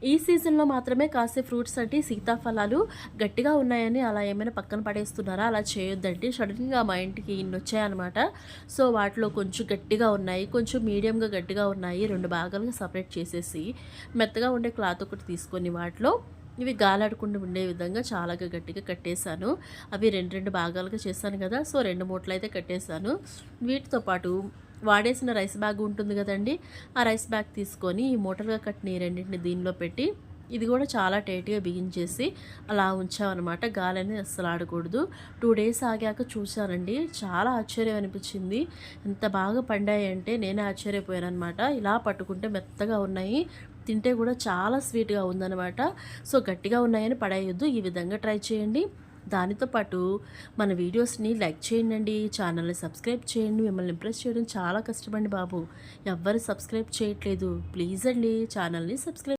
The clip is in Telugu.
ఈ సీజన్‌లో మాత్రమే కాసే ఫ్రూట్స్ అంటే సీతాఫలాలు. గట్టిగా ఉన్నాయని అలా ఏమైనా పక్కన పడేస్తున్నారా? అలా చేయొద్దండి. సడెన్‌గా మా ఇంటికి ఇన్నొచ్చాయనమాట. సో, వాటిలో కొంచెం గట్టిగా ఉన్నాయి, కొంచెం మీడియంగా గట్టిగా ఉన్నాయి. 2 భాగాలుగా సెపరేట్ చేసేసి, మెత్తగా ఉండే క్లాత్ ఒకటి తీసుకొని వాటిలో ఇవి గాలాడకుండా ఉండే విధంగా చాలా గట్టిగా కట్టేశాను. అవి 2 భాగాలుగా చేశాను కదా! సో, 2 మూటలైతే కట్టేశాను. వీటితో పాటు వాడేసిన రైస్ బ్యాగ్ ఉంటుంది కదండీ! ఆ రైస్ బ్యాగ్ తీసుకొని ఈ మూటలుగా కట్టిన ఈ రెండింటిని దీనిలో పెట్టి, ఇది కూడా చాలా టైట్‌గా బిగించేసి అలా ఉంచామనమాట. గాలనేది అస్సలు ఆడకూడదు. 2 డేస్ ఆగాక చూసానండి. చాలా ఆశ్చర్యం అనిపించింది. ఎంత బాగా పండాయంటే నేనే ఆశ్చర్యపోయాననమాట. ఇలా పట్టుకుంటే మెత్తగా ఉన్నాయి. తింటే కూడా చాలా స్వీట్‌గా ఉందనమాట. సో, గట్టిగా ఉన్నాయని పడేయొద్దు. ఈ విధంగా ట్రై చేయండి. దానితో పాటు మన వీడియోస్ని లైక్ చేయండి, ఛానల్ని సబ్స్క్రైబ్ చేయండి. మిమ్మల్ని ఇంప్రెస్ చేయడం చాలా కష్టమండి బాబు. ఎవ్వరు సబ్స్క్రైబ్ చేయట్లేదు. ప్లీజ్ అండి ఛానల్ని సబ్స్క్రైబ్